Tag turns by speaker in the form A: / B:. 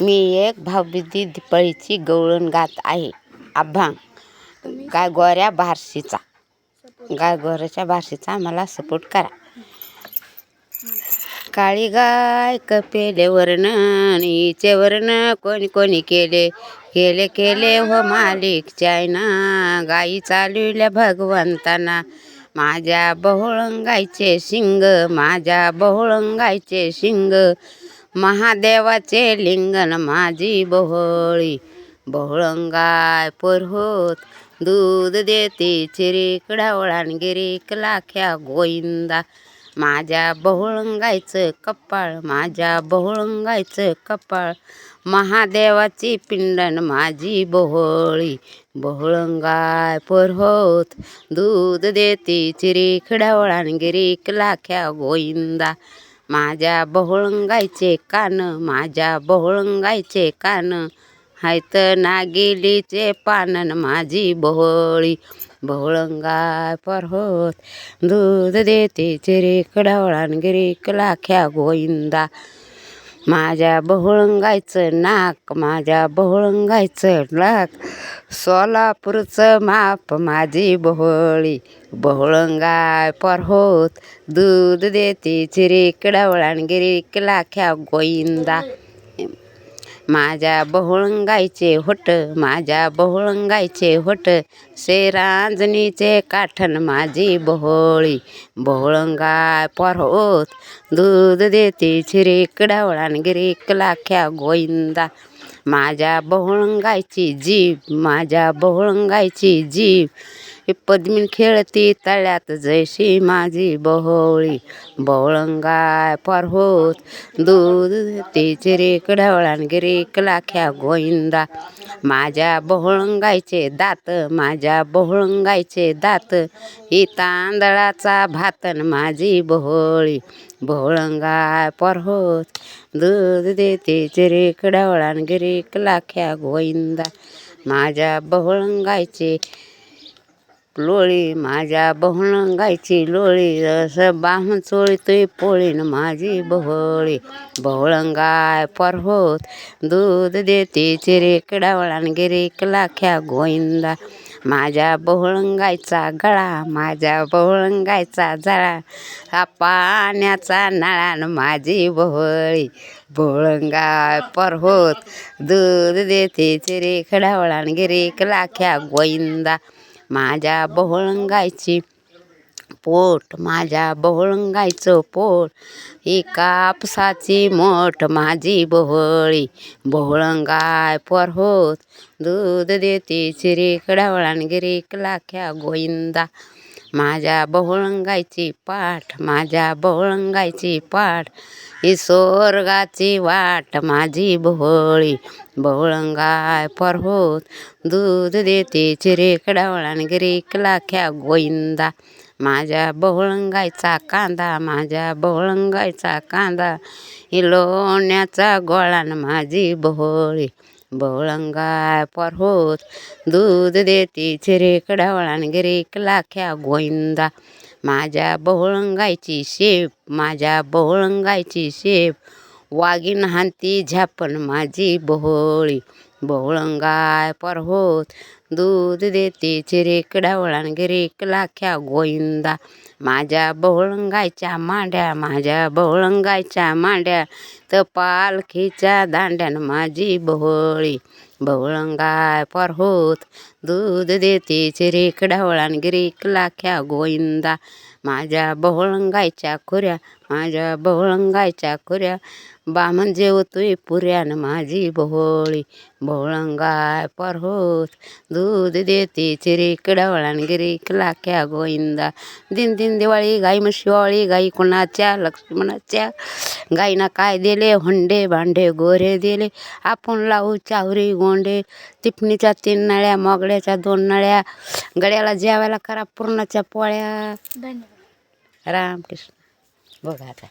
A: मी एक भावबीजी दिपाळीची गवळण गात आहे. अभंग गाय गोऱ्या बारशीचा. गाय गोऱ्याच्या बारशीचा मला सपोर्ट करा. काळी गाय कपेले वर्ण हिचे वर्ण कोणी कोणी केले केले केले हो मालिक चायना. गाई चालविल्या भगवंताना माझ्या बहुळंगायचे शिंग. माझ्या बहुळंगायचे शिंग. महादेवाचे लिंगन माझी बहुळी. बहुळंगाय पर होत दूध देते चिरीक ढवळान गिरीक लाख्या गोविंदा. माझ्या बहुळंगायचं कपाळ. माझ्या बहुळंगायचं कपाळ. महादेवाची पिंडन माझी बहुळी. बहुळंगाय पर होत दूध देते चिरीक ढवळान गिरीक लाख्या गोविंदा. माझ्या बहुळंगायचे कान. माझ्या बहुळंगायचे कान. हायत नागिलीचे पानन माझी बहुळी. बहुळंगाय पर होत दूध देते चिरीक ढवळान गिरीक लाख्या गोविंदा. माझ्या बहुळंगायचं नाक. माझ्या बहुळंगायचं नाक. सोलापूरचं माप माझी बहुळी. बहुळंगाय पर होत दूध देते चिरीक ढवळान गिरीक लाख्या गोविंदा. माझ्या बहुळंगायचे होट. माझ्या बहुळंगायचे होट. शेरांजणीचे काठन माझी बहुळी. बहुळंगाय पर होत दूध देते चिरीक ढवळान गिरीक लाख्या गोविंदा. माझ्या बहुळंगायची जीभ. माझ्या बहुळंगायची जीभ. पद्मीन खेळती तळ्यात जैशी माझी बहुळी. बहुळंगाय पर होत दूध देते चिरीक ढवळान गिरीक लाख्या गोविंदा. माझ्या बहुळंगायचे दात. माझ्या बहुळंगायचे दात. ही तांदळाचा भातन माझी बहुळी. बहुळंगाय पर होत दूध देते चिरीक ढवळान गिरीक लाख्या गोविंदा. माझ्या बहुळंगायचे लोळी. माझ्या बहुळंगायची लोळी. रस बाहून चोळीतोय पोळीन माझी बहुळी. बहुळंगाय पर होत दूध देते चिरीक ढवळान गिरीक लाख्या गोविंदा. माझ्या बहुळंगायचा गळा. माझ्या बहुळंगायचा जळा. हा पाण्याचा नळान माझी बहुळी. बहुळंगाय पर होत दूध देते चिरीक ढवळान गिरीक लाख्या गोविंदा. माझ्या बहुळंगायची पोट. माझ्या बहुळंगायचं पोट. ही कापसाची मोठ माझी बहुळी. बहुळंगाय पर होत दूध देते चिरीक ढवळान गिरीक लाख्या गोविंदा. माझ्या बहुळंगायची पाठ. माझ्या बहुळंगायची पाठ. ही स्वर्गाची वाट माझी बहुळी. बहुळंगाय पर होत दूध देते चिरीक ढवळान गिरीक लाख्या गोविंदा. माझ्या बहुळंगायचा कांदा. माझ्या बहुळंगायचा कांदा. ही लोण्याचा गोळान माझी बहुळी. बहुळंगाय पर होत दूध देते चिरीक ढवळान गिरीक लाख्या गोविंदा. माझ्या बहुळंगायची शेप. माझ्या बहुळंगायची शेप. वाघीण हांती झापण माझी बहुळी. बहुळंगाय पर होत दूध देते चिरीक ढवळान गिरीक लाख्या गोविंदा. माझ्या बहुळंगायच्या मांड्या. माझ्या बहुळंगायच्या मांड्या. तर पालखीच्या दांड्यान माझी बहुळी. बहुळंगाय पर होत दूध देते चिरीक ढवळान गिरीक लाख्या गोविंदा. माझ्या बहुळंगायच्या खुऱ्या. माझ्या बहुळंगायच्या खुऱ्या. बामण जेवतोय पुऱ्यान माझी बहुळी. बहुळंगाय पर होत दूध देते चिरीक ढवळान गिरीक लाख्या गोविंदा. दिन दिन दिवाळी गाई म्हशीवाळी. गाई कुणाच्या लक्ष्मणाच्या. गाईना काय दिले हुंडे भांडे गोरे दिले. आपण लावू चावरी गोंडे. तिपणीच्या 3 नळ्या. मोगड्याच्या 2 नळ्या. गड्याला जेवायला करा पुरणाच्या पोळ्या. धन्यवाद. रामकृष्ण. बघा आता.